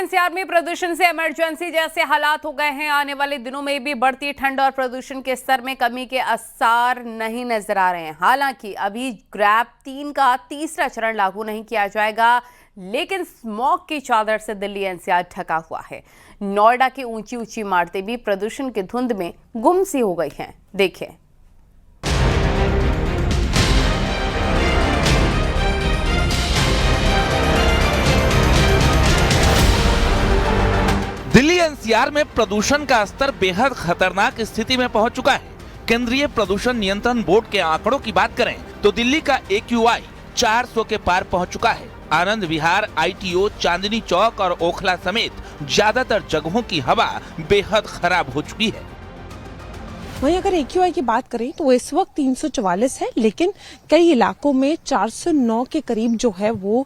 NCR में प्रदूषण से इमरजेंसी जैसे हालात हो गए हैं। आने वाले दिनों में भी बढ़ती ठंड और प्रदूषण के स्तर में कमी के आसार नहीं नजर आ रहे हैं। हालांकि अभी ग्रैप 3 का तीसरा चरण लागू नहीं किया जाएगा, लेकिन स्मॉग की चादर से दिल्ली एनसीआर ढका हुआ है। नोएडा की ऊंची ऊंची इमारतें भी प्रदूषण की धुंध में गुम सी हो गई हैं। देखिए, दिल्ली एनसीआर में प्रदूषण का स्तर बेहद खतरनाक स्थिति में पहुंच चुका है। केंद्रीय प्रदूषण नियंत्रण बोर्ड के आंकड़ों की बात करें तो दिल्ली का AQI 400 के पार पहुंच चुका है। आनंद विहार, ITO, चांदनी चौक और ओखला समेत ज्यादातर जगहों की हवा बेहद खराब हो चुकी है। वहीं अगर AQI की बात करें तो इस वक्त 344 है, लेकिन कई इलाकों में 409 के करीब जो है वो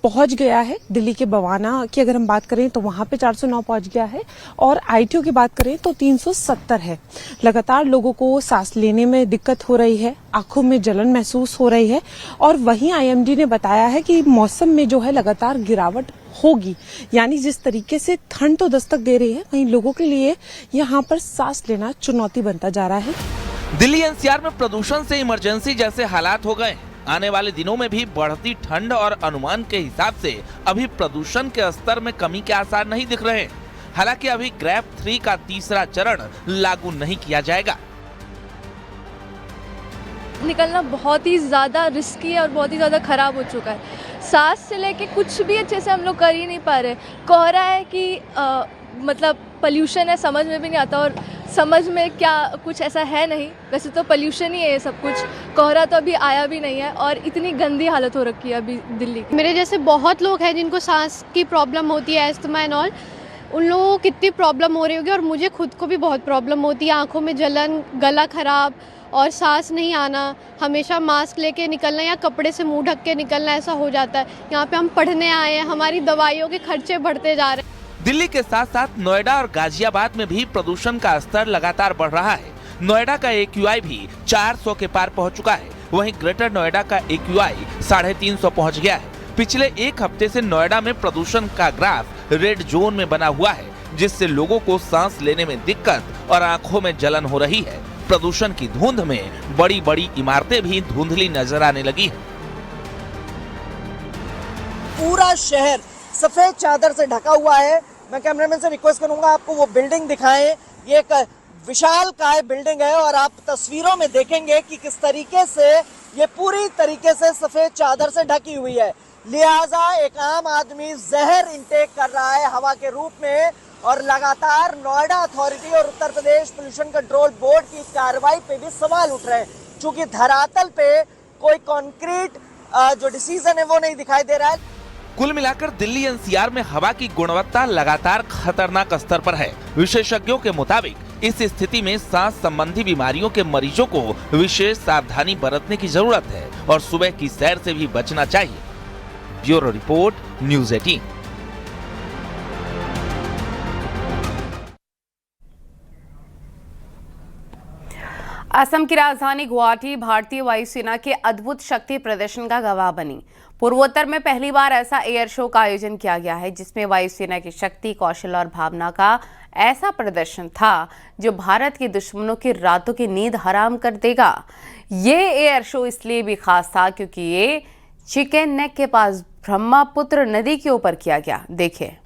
पहुंच गया है। दिल्ली के बवाना की अगर हम बात करें तो वहां पे 409 पहुंच गया है, और ITO की बात करें तो 370 है। लगातार लोगों को सांस लेने में दिक्कत हो रही है, आंखों में जलन महसूस हो रही है, और वहीं IMD ने बताया है कि मौसम में जो है लगातार गिरावट होगी। यानी जिस तरीके से ठंड तो दस्तक दे रही है, वहीं लोगों के लिए यहाँ पर सांस लेना चुनौती बनता जा रहा है। दिल्ली एनसीआर में प्रदूषण से इमरजेंसी जैसे हालात हो गए। आने वाले दिनों में भी बढ़ती ठंड और अनुमान के हिसाब से अभी प्रदूषण के स्तर में कमी के आसार नहीं दिख रहे। हालांकि अभी ग्रैप 3 का तीसरा चरण लागू नहीं किया जाएगा। निकलना बहुत ही ज़्यादा रिस्की है और बहुत ही ज़्यादा ख़राब हो चुका है। सांस से लेके कुछ भी अच्छे से हम लोग कर ही नहीं पा रहे। कोहरा है कि मतलब पोल्यूशन है, समझ में भी नहीं आता, और समझ में क्या कुछ ऐसा है नहीं। वैसे तो पोल्यूशन ही है ये सब कुछ। कोहरा तो अभी आया भी नहीं है और इतनी गंदी हालत हो रखी है अभी दिल्ली की। मेरे जैसे बहुत लोग हैं जिनको सांस की प्रॉब्लम होती है, एस्थमा एंड ऑल। उन लोगों को कितनी प्रॉब्लम हो रही होगी, और मुझे खुद को भी बहुत प्रॉब्लम होती है। आंखों में जलन, गला खराब और सांस नहीं आना, हमेशा मास्क लेके निकलना या कपड़े से मुंह ढक के निकलना, ऐसा हो जाता है। यहाँ पे हम पढ़ने आए हैं, हमारी दवाइयों के खर्चे बढ़ते जा रहे हैं। दिल्ली के साथ साथ नोएडा और गाजियाबाद में भी प्रदूषण का स्तर लगातार बढ़ रहा है। नोएडा का AQI भी 400 के पार पहुंच चुका है। वहीं ग्रेटर नोएडा का AQI 350 पहुंच गया है। पिछले एक हफ्ते से नोएडा में प्रदूषण का ग्राफ रेड जोन में बना हुआ है, जिससे लोगों को सांस लेने में दिक्कत और आंखों में जलन हो रही है। प्रदूषण की धुंध में बड़ी बड़ी इमारतें भी धुंधली नजर आने लगी है। पूरा शहर सफेद चादर से ढका हुआ है। मैं कैमरामैन से रिक्वेस्ट करूंगा आपको वो बिल्डिंग दिखाएं। ये एक विशालकाय बिल्डिंग है और आप तस्वीरों में देखेंगे कि किस तरीके से ये पूरी तरीके से सफेद चादर से ढकी हुई है। लिहाजा एक आम आदमी जहर इंटेक कर रहा है हवा के रूप में, और लगातार नोएडा अथॉरिटी और Uttar Pradesh pollution control board की कार्रवाई पे भी सवाल उठ रहे हैं, क्योंकि धरातल पे कोई कॉन्क्रीट जो डिसीजन है वो नहीं दिखाई दे रहा है। कुल मिलाकर दिल्ली एनसीआर में हवा की गुणवत्ता लगातार खतरनाक स्तर पर है। विशेषज्ञों के मुताबिक इस स्थिति में सांस संबंधी बीमारियों के मरीजों को विशेष सावधानी बरतने की जरूरत है और सुबह की सैर से भी बचना चाहिए। Bureau report, news 18। असम की राजधानी गुवाहाटी भारतीय वायुसेना के अद्भुत शक्ति प्रदर्शन का गवाह बनी। पूर्वोत्तर में पहली बार ऐसा एयर शो का आयोजन किया गया है, जिसमें वायुसेना की शक्ति, कौशल और भावना का ऐसा प्रदर्शन था जो भारत के दुश्मनों की रातों की नींद हराम कर देगा। ये एयर शो इसलिए भी खास था क्योंकि ये चिकन नेक के पास ब्रह्मपुत्र नदी के ऊपर किया गया। देखिए,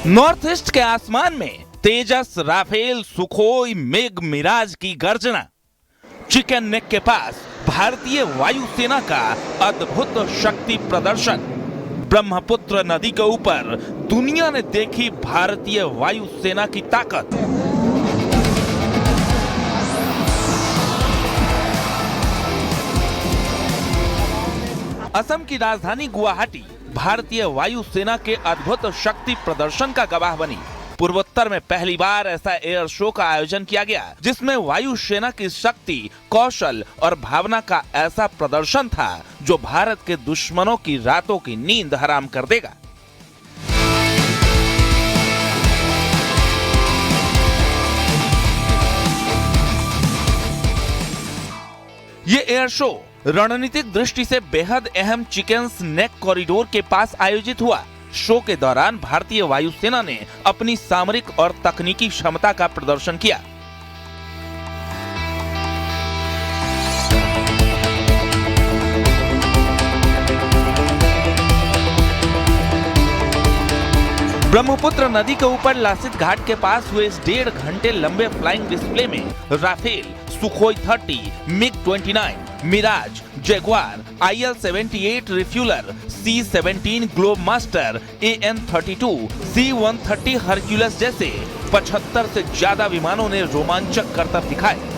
नॉर्थ ईस्ट के आसमान में तेजस, राफेल, सुखोई, मेघ मिराज की गर्जना। चिकन नेक के पास भारतीय वायुसेना का अद्भुत शक्ति प्रदर्शन। ब्रह्मपुत्र नदी के ऊपर दुनिया ने देखी भारतीय वायुसेना की ताकत। असम की राजधानी गुवाहाटी भारतीय वायुसेना के अद्भुत शक्ति प्रदर्शन का गवाह बनी। पूर्वोत्तर में पहली बार ऐसा एयर शो का आयोजन किया गया, जिसमें वायुसेना की शक्ति, कौशल और भावना का ऐसा प्रदर्शन था जो भारत के दुश्मनों की रातों की नींद हराम कर देगा। ये एयर शो रणनीतिक दृष्टि से बेहद अहम चिकेन्स नेक कॉरिडोर के पास आयोजित हुआ। शो के दौरान भारतीय वायुसेना ने अपनी सामरिक और तकनीकी क्षमता का प्रदर्शन किया। ब्रह्मपुत्र नदी के ऊपर लासित घाट के पास हुए इस 1.5 घंटे लंबे फ्लाइंग डिस्प्ले में राफेल, सुखोई 30, मिग-29, Mirage, Jaguar, IL-78 refueller, C-17 Globemaster, AN-32, C-130 Hercules जैसे 75 से ज्यादा विमानों ने रोमांचक करतब दिखाए।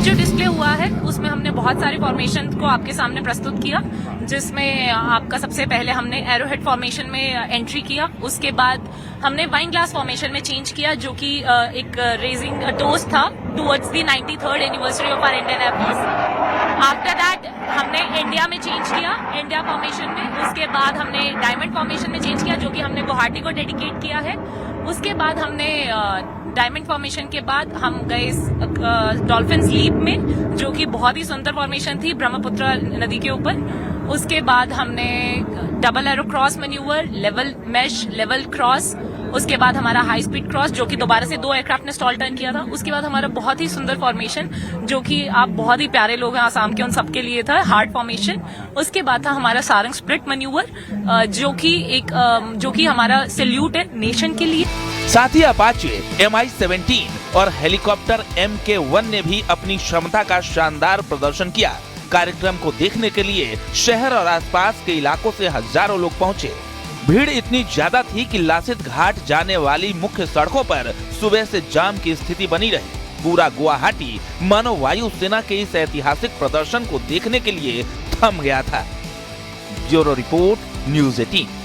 जो डिस्प्ले हुआ है उसमें हमने बहुत सारे फॉर्मेशन को आपके सामने प्रस्तुत किया, जिसमें आपका सबसे पहले हमने एरोहेड फॉर्मेशन में एंट्री किया। उसके बाद हमने वाइन ग्लास फॉर्मेशन में चेंज किया, जो कि एक रेजिंग टोस्ट था towards the 93rd anniversary of our Indian Air Force. After that हमने इंडिया में चेंज किया, इंडिया फॉर्मेशन में। उसके बाद हमने डायमंड फॉर्मेशन में चेंज किया, जो कि हमने गुवाहाटी को डेडिकेट किया है। उसके बाद हमने डायमंड फॉर्मेशन के बाद हम गए डॉल्फिन स्लीप में, जो कि बहुत ही सुंदर फॉर्मेशन थी ब्रह्मपुत्र नदी के ऊपर। उसके बाद हमने double arrow cross manoeuvre, level mash, level cross. उसके बाद हमारा हाई स्पीड क्रॉस, जो कि दोबारा से 2 एयरक्राफ्ट ने स्टॉल टर्न किया था। उसके बाद हमारा बहुत ही सुंदर फॉर्मेशन, जो कि आप बहुत ही प्यारे लोग हैं आसाम के, उन सबके लिए था हार्ड फॉर्मेशन। उसके बाद था हमारा सारंग स्प्लिट मैन्यूवर, जो कि हमारा सैल्यूट है नेशन के लिए। साथ ही अपाचे, Mi-17 और हेलीकॉप्टर Mk-1 ने भी अपनी क्षमता का शानदार प्रदर्शन किया। कार्यक्रम को देखने के लिए शहर और आसपास के इलाकों से हजारों लोग पहुंचे। भीड़ इतनी ज्यादा थी कि लासित घाट जाने वाली मुख्य सड़कों पर सुबह से जाम की स्थिति बनी रही। पूरा गुवाहाटी मानो वायुसेना के इस ऐतिहासिक प्रदर्शन को देखने के लिए थम गया था। Bureau report, news 18।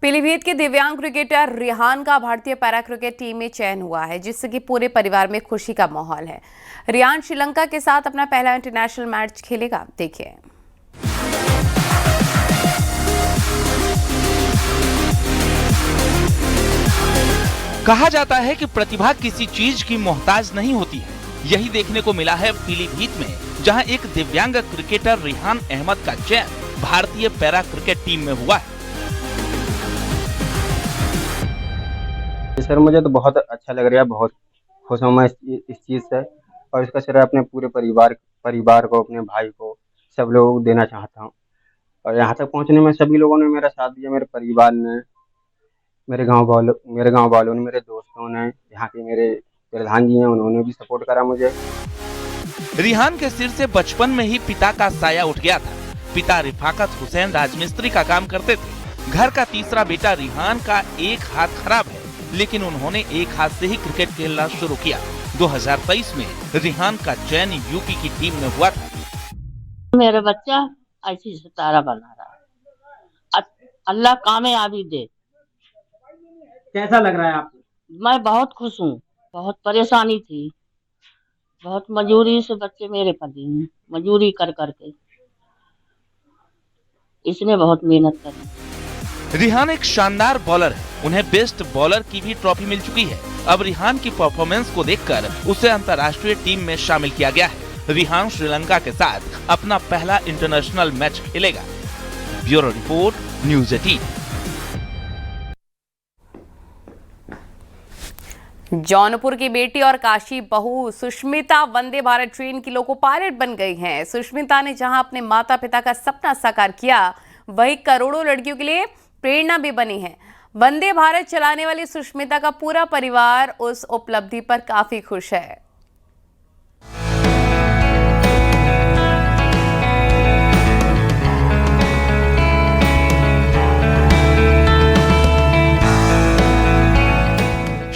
पीलीभीत के दिव्यांग क्रिकेटर रिहान का भारतीय पैरा क्रिकेट टीम में चयन हुआ है, जिससे कि पूरे परिवार में खुशी का माहौल है। रिहान श्रीलंका के साथ अपना पहला इंटरनेशनल मैच खेलेगा। देखिए। कहा जाता है कि प्रतिभा किसी चीज की मोहताज नहीं होती है। यही देखने को मिला है पीलीभीत में, जहां एक दिव्यांग क्रिकेटर रिहान अहमद का चयन भारतीय पैरा क्रिकेट टीम में हुआ है। सर मुझे तो बहुत अच्छा लग रहा है, बहुत खुश हूँ मैं इस चीज़ से, और इसका श्रेय अपने पूरे परिवार को, अपने भाई को, सब लोगों को देना चाहता हूँ। और यहाँ तक पहुँचने में सभी लोगों ने मेरा साथ दिया, मेरे परिवार ने, मेरे गांव वालों ने, मेरे दोस्तों ने, यहाँ के मेरे प्रधान जी हैं, उन्होंने भी सपोर्ट करा मुझे। रिहान के सिर से बचपन में ही पिता का साया उठ गया था। पिता रिफाकत हुसैन राजमिस्त्री का काम करते थे। घर का तीसरा बेटा रिहान का एक हाथ खराब है, लेकिन उन्होंने एक हाथ से ही क्रिकेट खेलना शुरू किया। 2023 में रिहान का चयन यूपी की टीम में हुआ था। मेरा बच्चा ऐसी सितारा बना रहा है, अल्लाह कामयाबी दे। कैसा लग रहा है आपको? मैं बहुत खुश हूँ। बहुत परेशानी थी, बहुत मजूरी से बच्चे मेरे पले हैं, मजूरी कर करके इसने बहुत मेहनत करी। रिहान एक शानदार बॉलर है, उन्हें बेस्ट बॉलर की भी ट्रॉफी मिल चुकी है। अब रिहान की परफॉर्मेंस को देखकर उसे अंतर्राष्ट्रीय टीम में शामिल किया गया है। रिहान श्रीलंका के साथ अपना पहला इंटरनेशनल मैच खेलेगा। Bureau report, news 18। जौनपुर की बेटी और काशी बहू सुष्मिता वंदे भारत ट्रेन की लोको पायलट बन गई हैं। सुष्मिता ने जहां अपने माता पिता का सपना साकार किया, वही करोड़ों लड़कियों के लिए प्रेरणा भी बनी है। वंदे भारत चलाने वाली सुष्मिता का पूरा परिवार उस उपलब्धि पर काफी खुश है।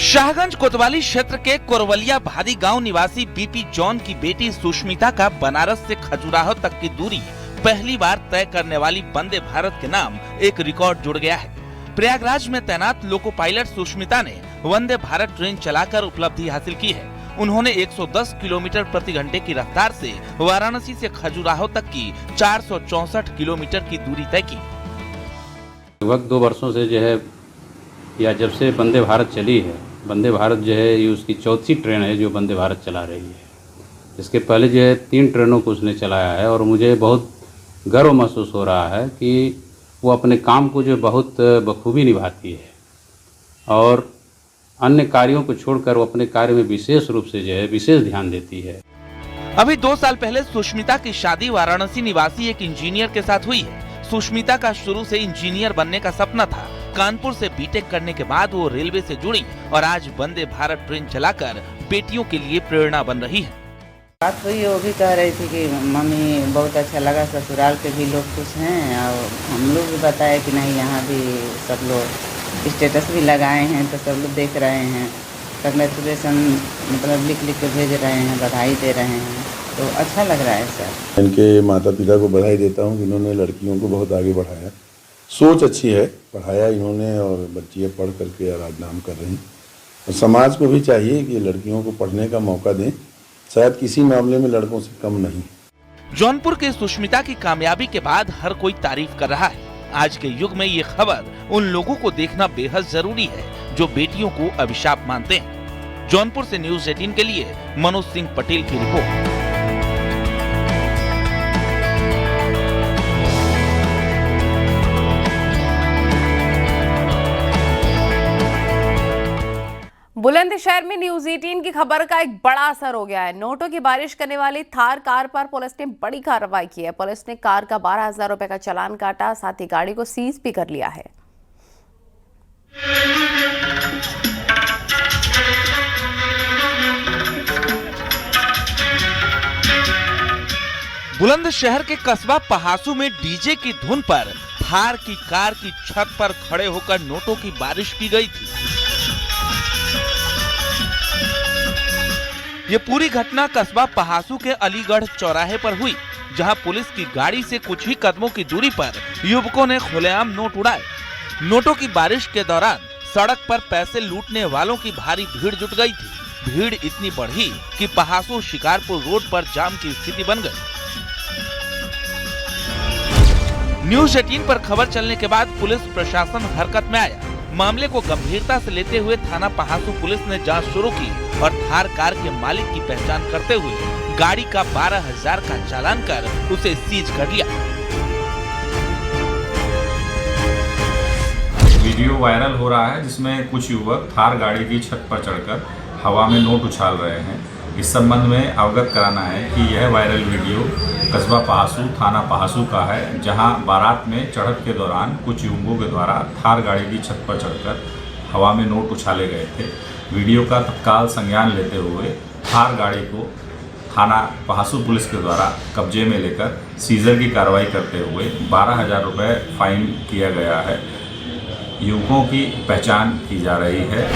शाहगंज हबीबगंज कोतवाली क्षेत्र के कोरवलिया भादी गांव निवासी बीपी जॉन की बेटी सुष्मिता का बनारस से खजुराहो तक की दूरी पहली बार तय करने वाली वंदे भारत के नाम एक रिकॉर्ड जुड़ गया है। प्रयागराज में तैनात लोको पायलट सुष्मिता ने वंदे भारत ट्रेन चलाकर उपलब्धि हासिल की है। उन्होंने 110 किलोमीटर प्रति घंटे की रफ्तार से वाराणसी से खजुराहो तक की 464 किलोमीटर की दूरी तय की। लगभग 2 वर्षों से जो है या जब से वंदे भारत चली है, वंदे भारत जो है ये उसकी चौथी ट्रेन है जो वंदे भारत चला रही है। इसके पहले जो है 3 ट्रेनों को उसने चलाया है और मुझे बहुत गर्व महसूस हो रहा है कि वो अपने काम को जो बहुत बखूबी निभाती है और अन्य कार्यों को छोड़कर वो अपने कार्य में विशेष रूप से जो है विशेष ध्यान देती है। अभी 2 साल पहले सुष्मिता की शादी वाराणसी निवासी एक इंजीनियर के साथ हुई है। सुष्मिता का शुरू से इंजीनियर बनने का सपना था। कानपुर से बीटेक करने के बाद वो रेलवे से जुड़ी और आज वंदे भारत ट्रेन चलाकर बेटियों के लिए प्रेरणा बन रही है। बात हुई, वो भी कह रही थी कि मम्मी बहुत अच्छा लगा, ससुराल के भी लोग खुश हैं और हम लोग भी बताए कि नहीं यहाँ भी सब लोग स्टेटस भी लगाए हैं तो सब लोग देख रहे हैं, कंग्रेचुलेसन मतलब लिख के भेज रहे हैं, बधाई दे रहे हैं, तो अच्छा लग रहा है सर। इनके माता पिता को बधाई देता हूँ, इन्होंने लड़कियों को बहुत आगे बढ़ाया। सोच अच्छी है, पढ़ाया इन्होंने और बच्चियाँ पढ़ करके आज नाम कर रही हैं। और समाज को भी चाहिए कि लड़कियों को पढ़ने का मौका दें, शायद किसी मामले में लड़कों से कम नहीं। जौनपुर के सुष्मिता की कामयाबी के बाद हर कोई तारीफ कर रहा है। आज के युग में ये खबर उन लोगों को देखना बेहद जरूरी है जो बेटियों को अभिशाप मानते हैं। जौनपुर से न्यूज़ 18 के लिए मनोज सिंह पटेल की रिपोर्ट। बुलंदशहर में न्यूज़ 18 की खबर का एक बड़ा असर हो गया है। नोटों की बारिश करने वाली थार कार पर पुलिस ने बड़ी कार्रवाई की है। पुलिस ने कार का 12,000 रुपए का चालान काटा, साथ ही गाड़ी को सीज भी कर लिया है। बुलंदशहर के कस्बा पहासू में डीजे की धुन पर थार की कार की छत पर खड़े होकर नोटों की बारिश की गई थी। ये पूरी घटना कस्बा पहासू के अलीगढ़ चौराहे पर हुई, जहां पुलिस की गाड़ी से कुछ ही कदमों की दूरी पर युवकों ने खुलेआम नोट उड़ाए। नोटों की बारिश के दौरान सड़क पर पैसे लूटने वालों की भारी भीड़ जुट गई थी। भीड़ इतनी बढ़ी कि पहासू शिकारपुर रोड पर जाम की स्थिति बन गई। न्यूज़ 18 पर खबर चलने के बाद पुलिस प्रशासन हरकत में आया। मामले को गंभीरता से लेते हुए थाना पहासू पुलिस ने जांच शुरू की और थार कार के मालिक की पहचान करते हुए गाड़ी का 12,000 का चालान कर उसे सीज कर लिया। वीडियो वायरल हो रहा है जिसमें कुछ युवक थार गाड़ी की छत पर चढ़कर हवा में नोट उछाल रहे हैं। इस संबंध में अवगत कराना है कि यह वायरल वीडियो कस्बा पहासू थाना पहासू का है, जहां बारात में चढ़त के दौरान कुछ युवकों के द्वारा थार गाड़ी की छत पर चढ़कर हवा में नोट उछाले गए थे। वीडियो का तत्काल संज्ञान लेते हुए थार गाड़ी को थाना पहासू पुलिस के द्वारा कब्जे में लेकर सीजर की कार्रवाई करते हुए 12,000 रुपये फाइन किया गया है। युवकों की पहचान की जा रही है।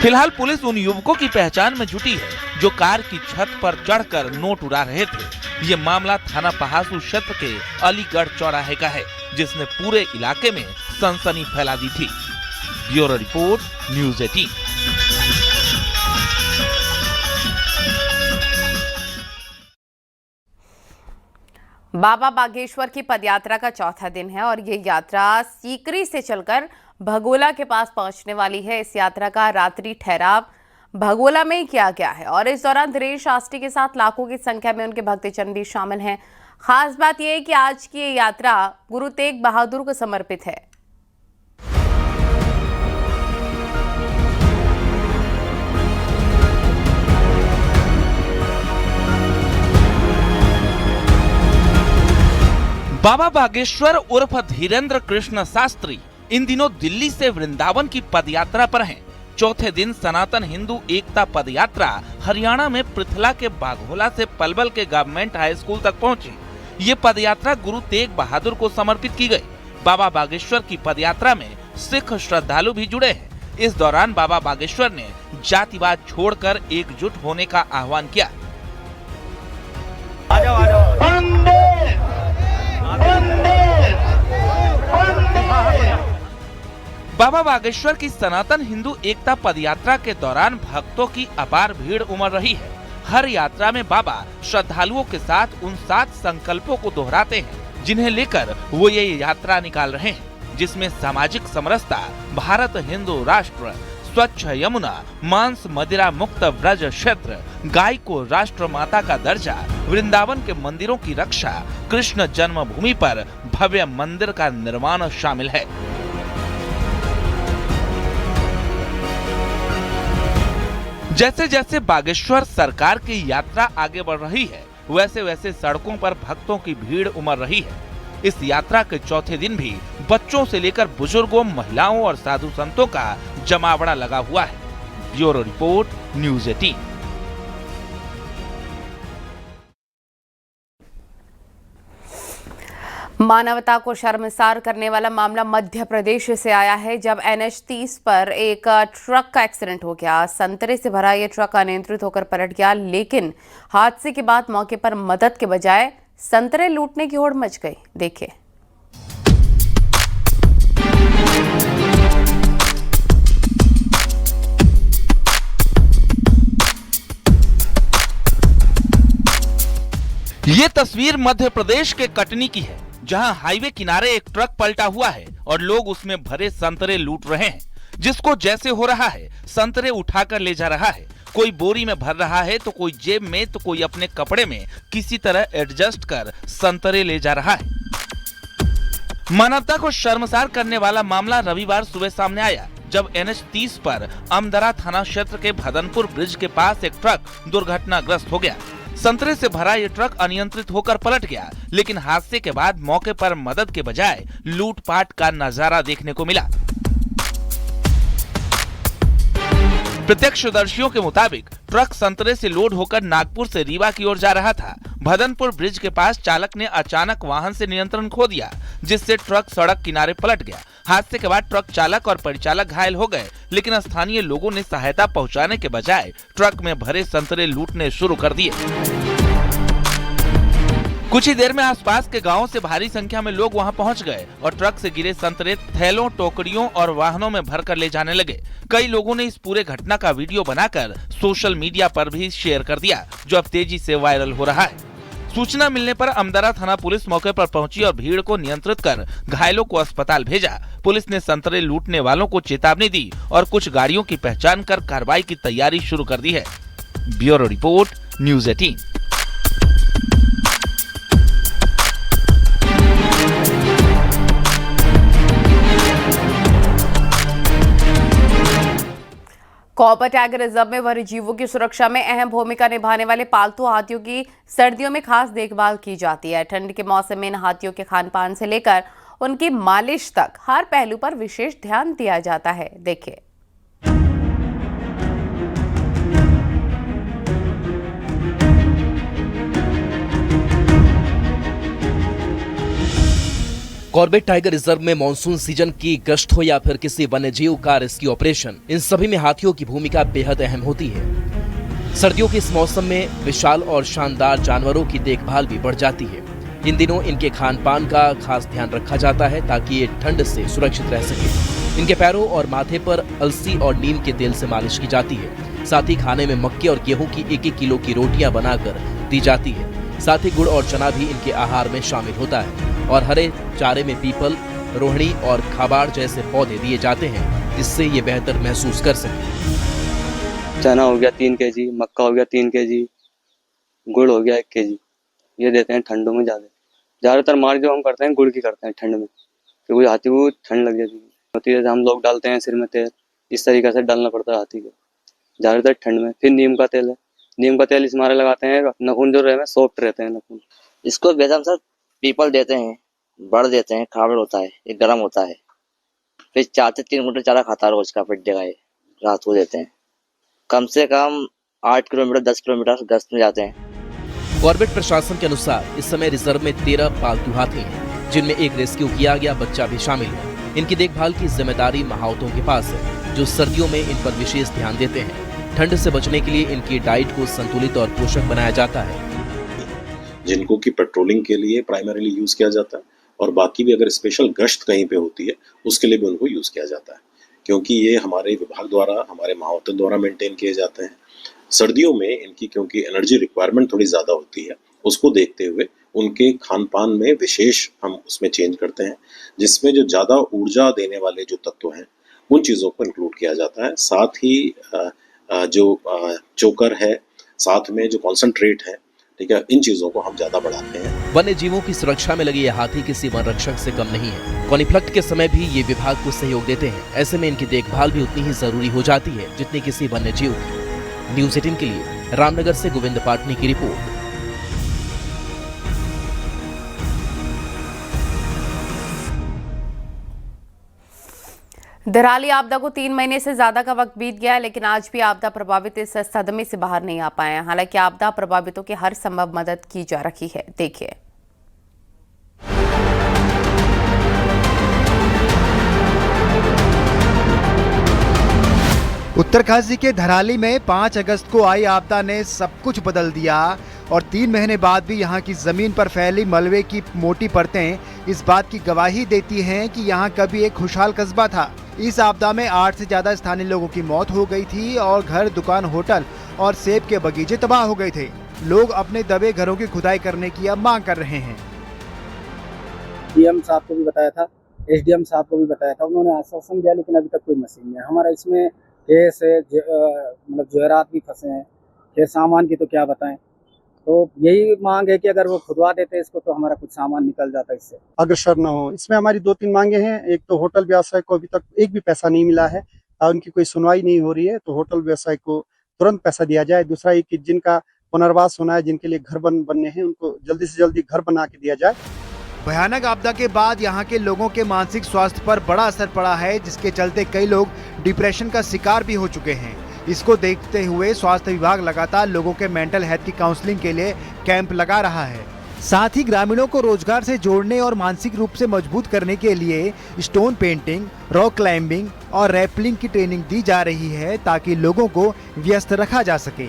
फिलहाल पुलिस उन युवकों की पहचान में जुटी है जो कार की छत पर चढ़कर नोट उड़ा रहे थे। ये मामला थाना पहासू क्षेत्र के अलीगढ़ चौराहे का है, जिसने पूरे इलाके में सनसनी फैला दी थी। Bureau report, news 18। बाबा बागेश्वर की पदयात्रा का चौथा दिन है और ये यात्रा सीकरी से चलकर भगोला के पास पहुंचने वाली है। इस यात्रा का रात्रि ठहराव भगोला में ही किया गया है और इस दौरान दिनेश शास्त्री के साथ लाखों की संख्या में उनके भक्तजन भी शामिल हैं। खास बात यह है कि आज की ये यात्रा गुरु तेग बहादुर को समर्पित है। बाबा बागेश्वर उर्फ धीरेन्द्र कृष्ण शास्त्री इन दिनों दिल्ली से वृंदावन की पदयात्रा पर हैं। चौथे दिन सनातन हिंदू एकता पदयात्रा हरियाणा में पृथला के बाघोला से पलवल के गवर्नमेंट हाई स्कूल तक पहुंची। ये पदयात्रा गुरु तेग बहादुर को समर्पित की गई। बाबा बागेश्वर की पदयात्रा में सिख श्रद्धालु भी जुड़े हैं। इस दौरान बाबा बागेश्वर ने जातिवाद छोड़कर एकजुट होने का आह्वान किया। बाबा बागेश्वर की सनातन हिंदू एकता पदयात्रा के दौरान भक्तों की अपार भीड़ उमड़ रही है। हर यात्रा में बाबा श्रद्धालुओं के साथ उन 7 संकल्पों को दोहराते हैं जिन्हें लेकर वो ये यात्रा निकाल रहे हैं, जिसमें सामाजिक समरसता, भारत हिंदू राष्ट्र, स्वच्छ यमुना, मांस मदिरा मुक्त ब्रज क्षेत्र, गाय को राष्ट्र माता का दर्जा, वृंदावन के मंदिरों की रक्षा, कृष्ण जन्मभूमि पर भव्य मंदिर का निर्माण शामिल है। जैसे जैसे बागेश्वर सरकार की यात्रा आगे बढ़ रही है, वैसे वैसे सड़कों पर भक्तों की भीड़ उमड़ रही है। इस यात्रा के चौथे दिन भी बच्चों से लेकर बुजुर्गों, महिलाओं और साधु संतों का जमावड़ा लगा हुआ है। Bureau report, news 18। मानवता को शर्मसार करने वाला मामला मध्य प्रदेश से आया है, जब NH 30 पर एक ट्रक का एक्सीडेंट हो गया। संतरे से भरा यह ट्रक अनियंत्रित होकर पलट गया, लेकिन हादसे के बाद मौके पर मदद के बजाय संतरे लूटने की होड़ मच गई। देखिए। ये तस्वीर मध्य प्रदेश के कटनी की है, जहां हाईवे किनारे एक ट्रक पलटा हुआ है और लोग उसमें भरे संतरे लूट रहे हैं। जिसको जैसे हो रहा है संतरे उठाकर ले जा रहा है। कोई बोरी में भर रहा है तो कोई जेब में तो कोई अपने कपड़े में किसी तरह एडजस्ट कर संतरे ले जा रहा है। मानवता को शर्मसार करने वाला मामला रविवार सुबह सामने आया, जब NH 30 पर अमदरा थाना क्षेत्र के भदनपुर ब्रिज के पास एक ट्रक दुर्घटनाग्रस्त हो गया। संतरे से भरा ये ट्रक अनियंत्रित होकर पलट गया, लेकिन हादसे के बाद मौके पर मदद के बजाय लूटपाट का नजारा देखने को मिला। प्रत्यक्षदर्शियों के मुताबिक ट्रक संतरे से लोड होकर नागपुर से रीवा की ओर जा रहा था। भदनपुर ब्रिज के पास चालक ने अचानक वाहन से नियंत्रण खो दिया, जिससे ट्रक सड़क किनारे पलट गया। हादसे के बाद ट्रक चालक और परिचालक घायल हो गए, लेकिन स्थानीय लोगों ने सहायता पहुंचाने के बजाय ट्रक में भरे संतरे लूटने शुरू कर दिए। कुछ ही देर में आसपास के गांवों से भारी संख्या में लोग वहां पहुंच गए और ट्रक से गिरे संतरे थैलों, टोकरियों और वाहनों में भरकर ले जाने लगे। कई लोगों ने इस पूरे घटना का वीडियो बनाकर सोशल मीडिया पर भी शेयर कर दिया, जो अब तेजी से वायरल हो रहा है। सूचना मिलने पर अमदरा थाना पुलिस मौके पर पहुंची और भीड़ को नियंत्रित कर घायलों को अस्पताल भेजा। पुलिस ने संतरे लूटने वालों को चेतावनी दी और कुछ गाड़ियों की पहचान कर कार्रवाई की तैयारी शुरू कर दी है। Bureau report, news 18। Copper tiger reserve में वन्य जीवों की सुरक्षा में अहम भूमिका निभाने वाले पालतू हाथियों की सर्दियों में खास देखभाल की जाती है। ठंड के मौसम में इन हाथियों के खान पान से लेकर उनकी मालिश तक हर पहलू पर विशेष ध्यान दिया जाता है। देखिए। कॉर्बेट टाइगर रिजर्व में मॉनसून सीजन की गश्त हो या फिर किसी वन्यजीव का रेस्क्यू ऑपरेशन, इन सभी में हाथियों की भूमिका बेहद अहम होती है। सर्दियों के इस मौसम में विशाल और शानदार जानवरों की देखभाल भी बढ़ जाती है। इन दिनों इनके खान पान का खास ध्यान रखा जाता है ताकि ये ठंड से सुरक्षित रह सके। इनके पैरों और माथे पर अलसी और नीम के तेल से मालिश की जाती है। साथ ही खाने में मक्के और गेहूं की 1-1 किलो की रोटियां बनाकर दी जाती है। साथ ही गुड़ और चना भी इनके आहार में शामिल होता है और हरे चारे में पीपल, रोहिणी और खाबाड़ जैसे पौधे दिए जाते हैं, जिससे ये बेहतर महसूस कर सके। चना हो गया 3 kg, मक्का हो गया 3 kg, गुड़ हो गया 1 kg, ये देते हैं ठंडों में। ज़्यादातर मार जो हम करते हैं गुड़ की करते हैं ठंड में, क्योंकि हाथी को ठंड लग जाती है। हम लोग डालते हैं सिर में तेल, इस तरीके से डालना पड़ता है हाथी को ज़्यादातर ठंड में। फिर नीम का तेल है, नीम का तेल इस मारे लगाते हैं, नखून जो रहे सॉफ्ट रहते हैं नखून। इसको वैसे हम सर पीपल देते हैं, बड़ देते हैं, खाबड़ होता है, ये गर्म होता है। फिर 4 से 3 कुंटल चारा खाता है रोज का, फिर जगह रात को देते हैं। कम से कम 8 किलोमीटर 10 किलोमीटर गश्त में जाते हैं। कॉर्बेट प्रशासन के अनुसार इस समय रिजर्व में 13 पालतू हाथी हैं, जिनमें एक रेस्क्यू किया गया बच्चा भी शामिल है। इनकी देखभाल की जिम्मेदारी महावतों के पास है, जो सर्दियों में इन पर विशेष ध्यान देते हैं। ठंड से बचने के लिए इनकी डाइट को संतुलित और पोषक बनाया जाता है। जिनको कि पेट्रोलिंग के लिए प्राइमरीली यूज किया जाता है और बाकी भी अगर स्पेशल गश्त कहीं पे होती है उसके लिए भी उनको यूज किया जाता है, क्योंकि ये हमारे विभाग द्वारा, हमारे माहौत द्वारा मेंटेन किए जाते हैं। सर्दियों में इनकी क्योंकि एनर्जी रिक्वायरमेंट थोड़ी ज़्यादा होती है, उसको देखते हुए उनके खान पान में विशेष हम उसमें चेंज करते हैं, जिसमें जो ज़्यादा ऊर्जा देने वाले जो तत्व हैं उन चीज़ों को इंक्लूड किया जाता है। साथ ही जो चोकर है, साथ में जो कॉन्सेंट्रेट है, ठीक है, इन चीजों को हम ज्यादा बढ़ाते हैं। वन्य जीवों की सुरक्षा में लगे ये हाथी किसी वन रक्षक से कम नहीं है। कॉन्फ्लिक्ट के समय भी ये विभाग को सहयोग देते हैं। ऐसे में इनकी देखभाल भी उतनी ही जरूरी हो जाती है जितनी किसी वन्य जीव की। न्यूज़ 18 के लिए रामनगर से गोविंद पाटनी की रिपोर्ट। धराली आपदा को 3 महीने से ज्यादा का वक्त बीत गया है, लेकिन आज भी आपदा प्रभावित इस सदमे से बाहर नहीं आ पाए हैं। हालांकि आपदा प्रभावितों की हर संभव मदद की जा रही है। देखिए। उत्तरकाशी के धराली में 5 अगस्त को आई आपदा ने सब कुछ बदल दिया और 3 महीने बाद भी यहाँ की जमीन पर फैली मलबे की मोटी परतें इस बात की गवाही देती हैं कि यहाँ कभी एक खुशहाल कस्बा था। इस आपदा में 8 से ज्यादा स्थानीय लोगों की मौत हो गई थी और घर, दुकान, होटल और सेब के बगीचे तबाह हो गए थे। लोग अपने दबे घरों की खुदाई करने की अब मांग कर रहे हैं। डीएम साहब को भी बताया था, एसडीएम साहब को भी बताया था, उन्होंने आश्वासन दिया, लेकिन अभी तक कोई मशीन नहीं है। हमारा इसमें केस है, मतलब जवाहरात भी फंसे हैं, फिर सामान की तो क्या बताएं। तो यही मांग है कि अगर वो खुदवा देते इसको तो हमारा कुछ सामान निकल जाता इससे। अग्रसर न हो। इसमें हमारी 2-3 मांगे हैं। एक तो होटल व्यवसाय को अभी तक एक भी पैसा नहीं मिला है और उनकी कोई सुनवाई नहीं हो रही है, तो होटल व्यवसाय को तुरंत पैसा दिया जाए। दूसरा एक कि जिनका पुनर्वास होना है, जिनके लिए घर बनने हैं, उनको जल्दी से जल्दी घर बना के दिया जाए। भयानक आपदा के बाद यहाँ के लोगों के मानसिक स्वास्थ्य पर बड़ा असर पड़ा है, जिसके चलते कई लोग डिप्रेशन का शिकार भी हो चुके हैं। इसको देखते हुए स्वास्थ्य विभाग लगातार लोगों के मेंटल हेल्थ की काउंसलिंग के लिए कैंप लगा रहा है। साथ ही ग्रामीणों को रोजगार से जोड़ने और मानसिक रूप से मजबूत करने के लिए स्टोन पेंटिंग, रॉक क्लाइंबिंग और रैपलिंग की ट्रेनिंग दी जा रही है, ताकि लोगों को व्यस्त रखा जा सके।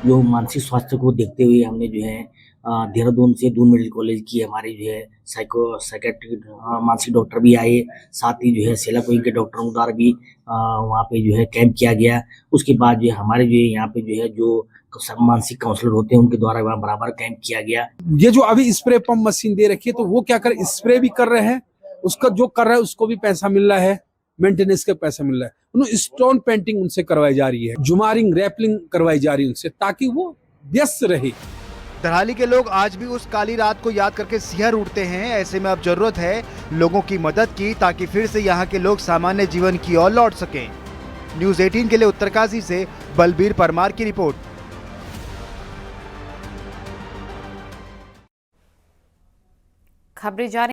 जो मानसिक स्वास्थ्य को देखते हुए हमने जो है देहरादून से दून मेडिकल कॉलेज की हमारे जो है साइकेट्री मानसिक डॉक्टर भी आए, साथ ही जो है सेला कोई के डॉक्टरों द्वारा भी वहाँ पे जो है कैंप किया गया। उसके बाद जो हमारे जो है यहाँ पे जो है जो मानसिक काउंसलर होते हैं उनके द्वारा वहाँ बराबर कैंप किया गया। ये जो अभी स्प्रे पंप मशीन दे रखी है, तो वो क्या कर स्प्रे भी कर रहे हैं, उसका जो कर रहा है उसको भी पैसा मिल रहा है, मेंटेनेंस का पैसा मिल रहा है। उन्होंने स्टोन पेंटिंग उनसे करवाई जा रही है, जुमारिंग, रैपलिंग करवाई जा रही है उनसे, ताकि वो व्यस्त रहे। धराली के लोग आज भी उस काली रात को याद करके सिहर उठते हैं। ऐसे में अब जरूरत है लोगों की मदद की, ताकि फिर से यहाँ के लोग सामान्य जीवन की ओर लौट सकें। न्यूज़ 18 के लिए उत्तरकाशी से बलबीर परमार की रिपोर्ट। खबरें जारी